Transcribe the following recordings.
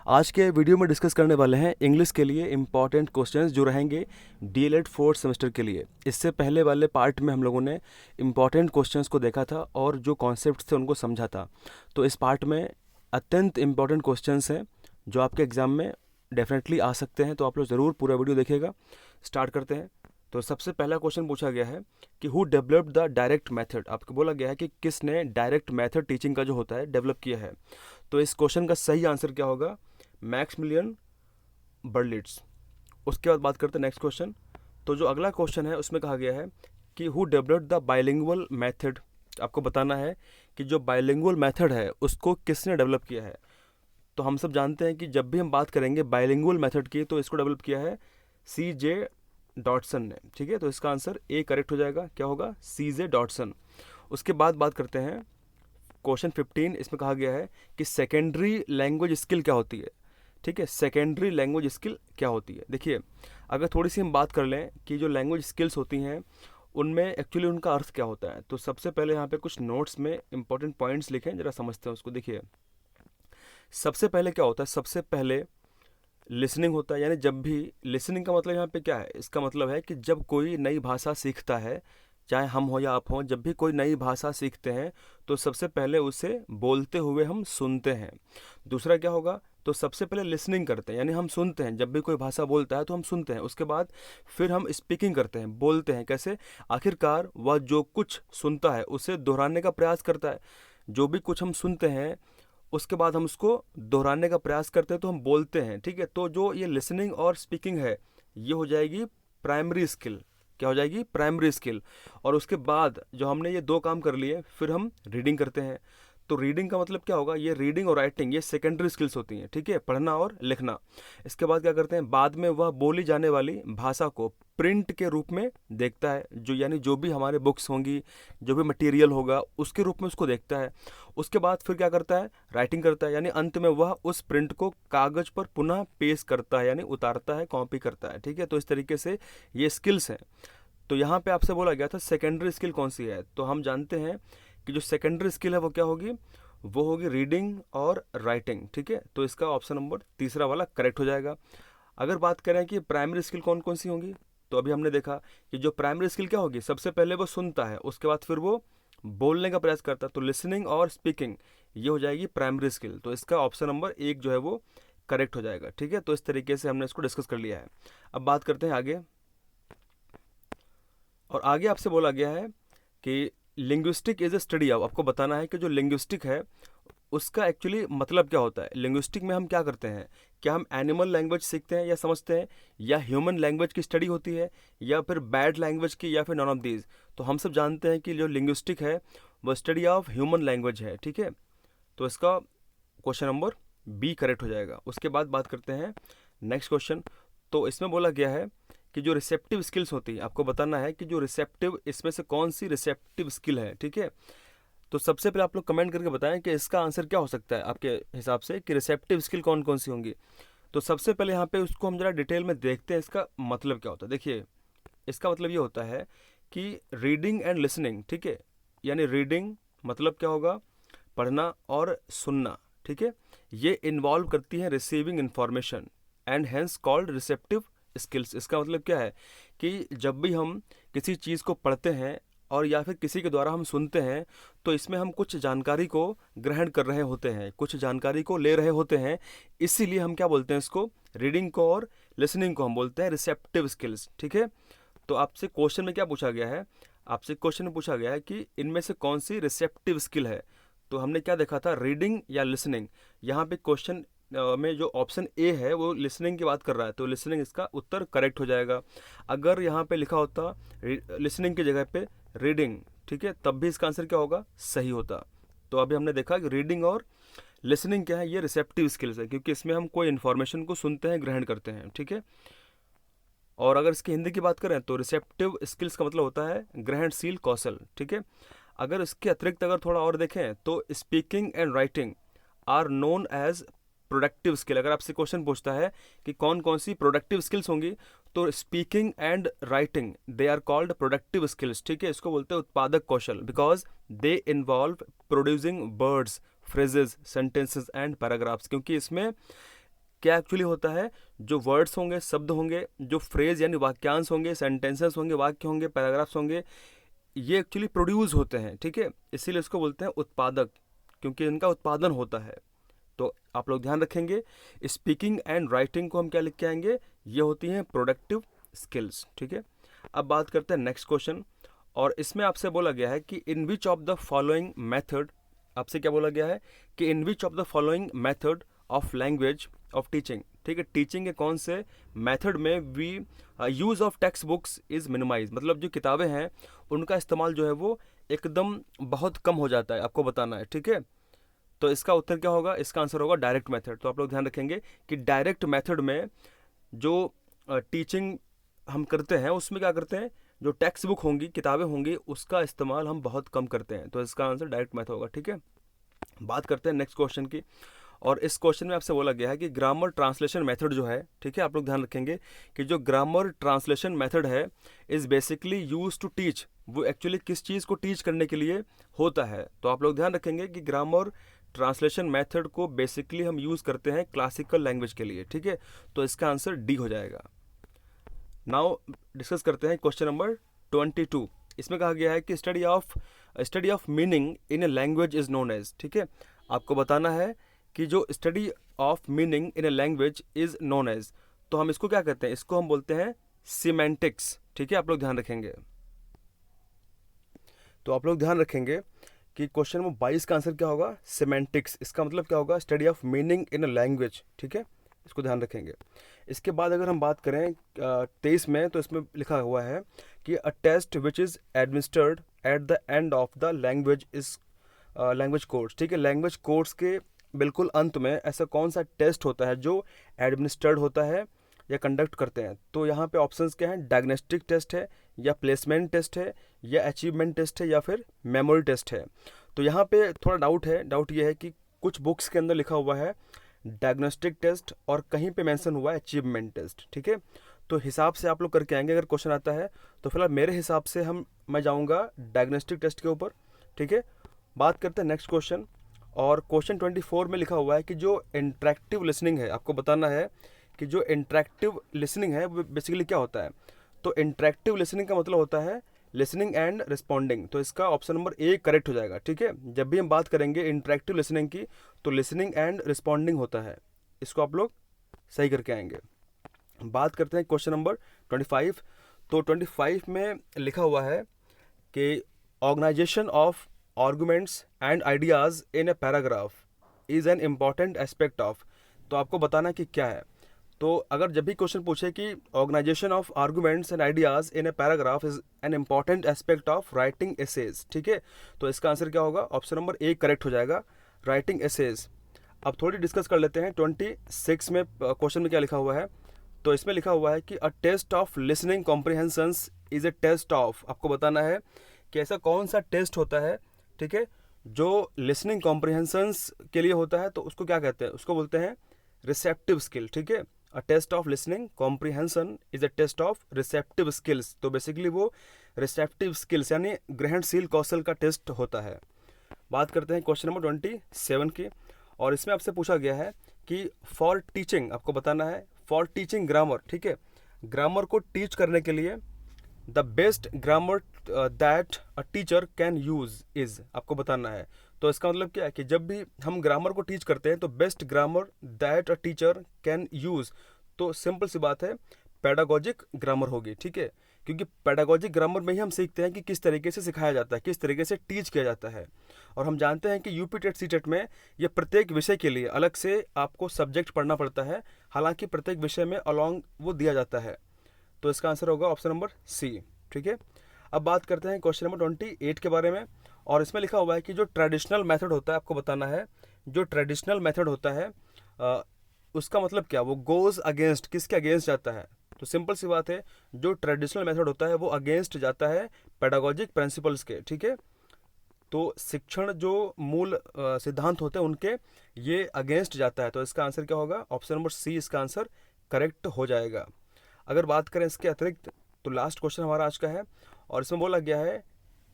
आज के वीडियो में डिस्कस करने वाले हैं इंग्लिश के लिए इम्पॉर्टेंट क्वेश्चंस जो रहेंगे डीएलएड फोर्थ सेमेस्टर के लिए। इससे पहले वाले पार्ट में हम लोगों ने इम्पॉर्टेंट क्वेश्चंस को देखा था और जो कॉन्सेप्ट्स थे उनको समझा था। तो इस पार्ट में अत्यंत इम्पॉर्टेंट क्वेश्चंस हैं जो आपके एग्ज़ाम में डेफिनेटली आ सकते हैं, तो आप लोग ज़रूर पूरा वीडियो देखिएगा। स्टार्ट करते हैं। तो सबसे पहला क्वेश्चन पूछा गया है कि who developed the direct method. आपको बोला गया है कि किसने डायरेक्ट मेथड टीचिंग का जो होता है डेवलप किया है। तो इस क्वेश्चन का सही आंसर क्या होगा? मैक्समिलियन बर्लिट्ज। उसके बाद बात करते हैं नेक्स्ट क्वेश्चन। तो जो अगला क्वेश्चन है उसमें कहा गया है कि who developed the bilingual method. आपको बताना है कि जो बाइलिंगुअल मेथड है उसको किसने डेवलप किया है। तो हम सब जानते हैं कि जब भी हम बात करेंगे बाइलिंगुअल मेथड की तो इसको डेवलप किया है CJ डॉटसन ने। ठीक है, तो इसका आंसर ए करेक्ट हो जाएगा। क्या होगा? CJ Dotson. उसके बाद बात करते हैं क्वेश्चन 15। इसमें कहा गया है कि सेकेंडरी लैंग्वेज स्किल क्या होती है। ठीक है, सेकेंडरी लैंग्वेज स्किल क्या होती है। देखिए, अगर थोड़ी सी हम बात कर लें कि जो लैंग्वेज स्किल्स होती हैं उनमें एक्चुअली उनका अर्थ क्या होता है, तो सबसे पहले यहाँ पे कुछ नोट्स में इंपॉर्टेंट पॉइंट्स लिखें, जरा समझते हैं उसको। देखिए, सबसे पहले क्या होता है? सबसे पहले लिसनिंग होता है। यानी जब भी लिसनिंग का मतलब यहाँ पे क्या है? इसका मतलब है कि जब कोई नई भाषा सीखता है, चाहे हम हो या आप हो, जब भी कोई नई भाषा सीखते हैं तो सबसे पहले उसे बोलते हुए हम सुनते हैं। दूसरा क्या होगा? तो सबसे पहले लिसनिंग करते हैं, यानी हम सुनते हैं। जब भी कोई भाषा बोलता है तो हम सुनते हैं, उसके बाद फिर हम स्पीकिंग करते हैं, बोलते हैं। कैसे? आखिरकार वह जो कुछ सुनता है उसे दोहराने का प्रयास करता है। जो भी कुछ हम सुनते हैं उसके बाद हम उसको दोहराने का प्रयास करते हैं तो हम बोलते हैं। ठीक है, तो जो ये लिसनिंग और स्पीकिंग है ये हो जाएगी प्राइमरी स्किल। क्या हो जाएगी? Primary skill. और उसके बाद जो हमने ये दो काम कर लिए फिर हम रीडिंग करते हैं। तो रीडिंग का मतलब क्या होगा? ये रीडिंग और राइटिंग ये सेकेंडरी स्किल्स होती हैं। ठीक है, पढ़ना और लिखना। इसके बाद क्या करते हैं? बाद में वह बोली जाने वाली भाषा को प्रिंट के रूप में देखता है, जो यानी जो भी हमारे बुक्स होंगी, जो भी मटेरियल होगा उसके रूप में उसको देखता है। उसके बाद फिर क्या करता है? राइटिंग करता है, यानी अंत में वह उस प्रिंट को कागज पर पुनः पेश करता है, यानी उतारता है, कॉपी करता है। ठीक है, तो इस तरीके से ये स्किल्स हैं। तो यहाँ पे आपसे बोला गया था सेकेंडरी स्किल कौन सी है, तो हम जानते हैं कि जो सेकेंडरी स्किल है वो क्या होगी? वो होगी रीडिंग और राइटिंग। ठीक है, तो इसका ऑप्शन नंबर तीसरा वाला करेक्ट हो जाएगा। अगर बात करें कि प्राइमरी स्किल कौन कौन सी होंगी, तो अभी हमने देखा कि जो प्राइमरी स्किल क्या होगी? सबसे पहले वो सुनता है, उसके बाद फिर वो बोलने का प्रयास करता है। तो लिसनिंग और स्पीकिंग ये हो जाएगी प्राइमरी स्किल। तो इसका ऑप्शन नंबर एक जो है वो करेक्ट हो जाएगा। ठीक है, तो इस तरीके से हमने इसको डिस्कस कर लिया है। अब बात करते हैं आगे। और आगे आपसे बोला गया है कि linguistic is a study of. आपको बताना है कि जो लिंग्विस्टिक है उसका एक्चुअली मतलब क्या होता है। लिंग्विस्टिक में हम क्या करते हैं? क्या हम एनिमल लैंग्वेज सीखते हैं या समझते हैं, या ह्यूमन लैंग्वेज की स्टडी होती है, या फिर बैड लैंग्वेज की, या फिर नॉन ऑफ दीज। तो हम सब जानते हैं कि जो लिंग्विस्टिक है वो स्टडी ऑफ ह्यूमन लैंग्वेज है। ठीक है, तो इसका क्वेश्चन नंबर बी करेक्ट हो जाएगा। उसके बाद बात करते हैं नेक्स्ट क्वेश्चन। तो इसमें बोला गया है कि जो रिसेप्टिव स्किल्स होती है, आपको बताना है कि जो रिसेप्टिव, इसमें से कौन सी रिसेप्टिव स्किल है। ठीक है, तो सबसे पहले आप लोग कमेंट करके बताएं कि इसका आंसर क्या हो सकता है आपके हिसाब से, कि रिसेप्टिव स्किल कौन कौन सी होंगी। तो सबसे पहले यहाँ पे उसको हम जरा डिटेल में देखते हैं इसका मतलब क्या होता है। देखिए, इसका मतलब ये होता है कि रीडिंग एंड लिसनिंग। ठीक है, यानी रीडिंग मतलब क्या होगा? पढ़ना और सुनना। ठीक है, ये इन्वॉल्व करती है receiving information and hence called receptive skills. इसका मतलब क्या है कि जब भी हम किसी चीज़ को पढ़ते हैं और या फिर किसी के द्वारा हम सुनते हैं तो इसमें हम कुछ जानकारी को ग्रहण कर रहे होते हैं, कुछ जानकारी को ले रहे होते हैं। इसीलिए हम क्या बोलते हैं इसको? रीडिंग को और लिसनिंग को हम बोलते हैं रिसेप्टिव स्किल्स। ठीक है, तो आपसे क्वेश्चन में क्या पूछा गया है? आपसे क्वेश्चन में पूछा गया है कि इनमें से कौन सी रिसेप्टिव स्किल है। तो हमने क्या देखा था? रीडिंग या लिसनिंग। यहाँ पे क्वेश्चन में जो ऑप्शन ए है वो लिसनिंग की बात कर रहा है, तो लिसनिंग इसका उत्तर करेक्ट हो जाएगा। अगर यहाँ पे लिखा होता लिसनिंग की जगह पे रीडिंग, ठीक है, तब भी इसका आंसर क्या होगा? सही होता। तो अभी हमने देखा कि रीडिंग और लिसनिंग क्या है? ये रिसेप्टिव स्किल्स है, क्योंकि इसमें हम कोई इन्फॉर्मेशन को सुनते हैं, ग्रहण करते हैं। ठीक है, और अगर इसकी हिंदी की बात करें तो रिसेप्टिव स्किल्स का मतलब होता है ग्रहणशील कौशल। ठीक है, अगर इसके अतिरिक्त अगर थोड़ा और देखें तो speaking and writing are known as productive skill. अगर आपसे क्वेश्चन पूछता है कि कौन कौन सी प्रोडक्टिव स्किल्स होंगी, तो speaking and writing they are called productive skills. ठीक है, इसको बोलते हैं उत्पादक कौशल, because they involve producing words, phrases, sentences and paragraphs. क्योंकि इसमें क्या एक्चुअली होता है, जो वर्ड्स होंगे, शब्द होंगे, जो फ्रेज यानी वाक्यांश होंगे, सेंटेंसेस होंगे, वाक्य होंगे, पैराग्राफ्स होंगे, ये एक्चुअली प्रोड्यूस होते हैं, ठीक है, इसीलिए इसको बोलते हैं उत्पादक, क्योंकि इनका उत्पादन होता है। तो आप लोग ध्यान रखेंगे, स्पीकिंग एंड राइटिंग को हम क्या लिख के आएंगे, ये होती हैं प्रोडक्टिव स्किल्स, ठीक है। अब बात करते हैं नेक्स्ट क्वेश्चन, और इसमें आपसे बोला गया है कि in which of the following method, आपसे क्या बोला गया है कि in which of the following method of language of teaching, ठीक है, टीचिंग के कौन से मेथड में we use of textbooks is minimise, मतलब जो किताबें हैं उनका इस्तेमाल जो है वो एकदम बहुत कम हो जाता है, आपको बताना है, ठीक है। तो इसका उत्तर क्या होगा, इसका आंसर होगा डायरेक्ट मेथड। तो आप लोग ध्यान रखेंगे कि डायरेक्ट मेथड में जो टीचिंग हम करते हैं उसमें क्या करते हैं, जो टेक्स्ट बुक होंगी, किताबें होंगी, उसका इस्तेमाल हम बहुत कम करते हैं। तो इसका आंसर डायरेक्ट मेथड होगा, ठीक है। बात करते हैं नेक्स्ट क्वेश्चन की, और इस क्वेश्चन में आपसे बोला गया है कि ग्रामर ट्रांसलेशन मेथड जो है, ठीक है, आप लोग ध्यान रखेंगे कि जो ग्रामर ट्रांसलेशन मेथड है is basically use to teach, वो एक्चुअली किस चीज़ को टीच करने के लिए होता है। तो आप लोग ध्यान रखेंगे कि ग्रामर ट्रांसलेशन मेथड को बेसिकली हम यूज़ करते हैं क्लासिकल लैंग्वेज के लिए, ठीक है। तो इसका आंसर डी हो जाएगा। नाउ डिस्कस करते हैं क्वेश्चन नंबर 22। इसमें कहा गया है कि study of meaning in a language is known as, ठीक है, आपको बताना है कि जो study of meaning in a language is known as, तो हम इसको क्या कहते हैं, इसको हम बोलते हैं सीमेंटिक्स, ठीक है, आप लोग ध्यान रखेंगे। तो आप लोग ध्यान रखेंगे कि क्वेश्चन नंबर 22 का आंसर क्या होगा, सीमेंटिक्स, इसका मतलब क्या होगा, study of meaning in a language, ठीक है, इसको ध्यान रखेंगे। इसके बाद अगर हम बात करें 23 में, तो इसमें लिखा हुआ है कि a test which is administered at the end of the language is language course, ठीक है, लैंग्वेज कोर्स के बिल्कुल अंत में ऐसा कौन सा टेस्ट होता है जो एडमिनिस्टर्ड होता है या कंडक्ट करते हैं। तो यहाँ पे ऑप्शंस क्या हैं, डायग्नोस्टिक टेस्ट है, या प्लेसमेंट टेस्ट है, या अचीवमेंट टेस्ट है, या फिर मेमोरी टेस्ट है। तो यहाँ पे थोड़ा डाउट है, डाउट ये है कि कुछ बुक्स के अंदर लिखा हुआ है डायग्नोस्टिक टेस्ट और कहीं पे मेंशन हुआ है अचीवमेंट टेस्ट, ठीक है। तो हिसाब से आप लोग करके आएंगे अगर क्वेश्चन आता है। तो फिलहाल मेरे हिसाब से मैं जाऊँगा डायग्नोस्टिक टेस्ट के ऊपर, ठीक है। बात करते हैं नेक्स्ट क्वेश्चन, और क्वेश्चन 24 में लिखा हुआ है कि जो इंटरेक्टिव लिसनिंग है, आपको बताना है कि जो इंटरेक्टिव लिसनिंग है वो बेसिकली क्या होता है। तो इंटरेक्टिव लिसनिंग का मतलब होता है लिसनिंग एंड रिस्पॉन्डिंग। तो इसका ऑप्शन नंबर ए करेक्ट हो जाएगा, ठीक है। जब भी हम बात करेंगे इंटरेक्टिव लिसनिंग की तो लिसनिंग एंड रिस्पॉन्डिंग होता है, इसको आप लोग सही करके आएंगे। बात करते हैं क्वेश्चन नंबर 25। तो 25 में लिखा हुआ है कि organisation of arguments and ideas in a paragraph is an important aspect of. तो आपको बताना कि क्या है। तो अगर जब भी क्वेश्चन पूछे कि organisation of arguments and ideas in a paragraph is an important aspect of writing essays, ठीक है, तो इसका आंसर क्या होगा, ऑप्शन नंबर ए करेक्ट हो जाएगा, राइटिंग एसेज। अब थोड़ी डिस्कस कर लेते हैं 26 में क्वेश्चन में क्या लिखा हुआ है। तो इसमें लिखा हुआ है कि a test of listening comprehensions is a test of, आपको बताना है कि ऐसा कौन सा टेस्ट होता है, ठीक है, जो लिसनिंग कॉम्प्रिहेंशंस के लिए होता है। तो उसको क्या कहते हैं, उसको बोलते हैं रिसेप्टिव स्किल, ठीक है। A test of listening comprehension is a test of receptive skills. तो बेसिकली वो रिसेप्टिव स्किल्स यानी ग्रहणशील कौशल का टेस्ट होता है। बात करते हैं क्वेश्चन नंबर 27 की, और इसमें आपसे पूछा गया है कि फॉर टीचिंग, आपको बताना है फॉर टीचिंग ग्रामर, ठीक है, ग्रामर को टीच करने के लिए the best grammar that a teacher can use is, आपको बताना है। तो इसका मतलब क्या है कि जब भी हम ग्रामर को टीच करते हैं तो best grammar that a teacher can use, तो सिंपल सी बात है पेडागोजिक ग्रामर होगी, ठीक है, क्योंकि पेडागोजिक ग्रामर में ही हम सीखते हैं कि किस तरीके से सिखाया जाता है, किस तरीके से टीच किया जाता है। और हम जानते हैं कि यूपी टेट सी टेट में ये प्रत्येक विषय के लिए अलग से आपको सब्जेक्ट पढ़ना पड़ता है, हालांकि प्रत्येक विषय में अलॉन्ग वो दिया जाता है। तो इसका आंसर होगा ऑप्शन नंबर सी, ठीक है। अब बात करते हैं क्वेश्चन नंबर 28 के बारे में, और इसमें लिखा हुआ है कि जो ट्रेडिशनल मेथड होता है, आपको बताना है जो ट्रेडिशनल मेथड होता है उसका मतलब क्या, वो गोज़ अगेंस्ट, किसके अगेंस्ट जाता है। तो सिंपल सी बात है, जो ट्रेडिशनल मेथड होता है वो अगेंस्ट जाता है पेडागोजिक प्रिंसिपल्स के, ठीक है। तो शिक्षण जो मूल सिद्धांत होते हैं उनके ये अगेंस्ट जाता है। तो इसका आंसर क्या होगा, ऑप्शन नंबर सी इसका आंसर करेक्ट हो जाएगा। अगर बात करें इसके अतिरिक्त तो लास्ट क्वेश्चन हमारा आज का है, और इसमें बोला गया है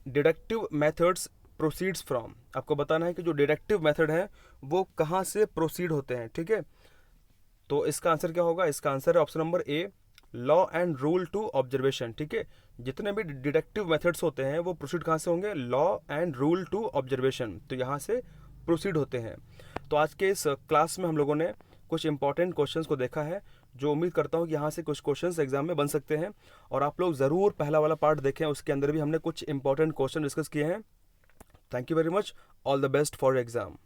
डिडक्टिव मेथड्स प्रोसीड्स फ्रॉम, आपको बताना है कि जो डिडक्टिव मेथड है वो कहाँ से प्रोसीड होते हैं, ठीक है। तो इसका आंसर क्या होगा? इसका आंसर है option number A, law and rule to observation. ठीक है, जितने भी डिडक्टिव मेथड्स होते हैं वो प्रोसीड कहाँ से होंगे? Law and rule to observation, तो यहाँ से प्रोसीड होते हैं। तो आज के इस क्लास में हम लोगों ने कुछ इंपॉर्टेंट क्वेश्चंस को देखा है, जो उम्मीद करता हूँ कि यहाँ से कुछ क्वेश्चंस एग्जाम में बन सकते हैं। और आप लोग ज़रूर पहला वाला पार्ट देखें, उसके अंदर भी हमने कुछ इंपॉर्टेंट क्वेश्चन डिस्कस किए हैं। Thank you very much, all the best for exam.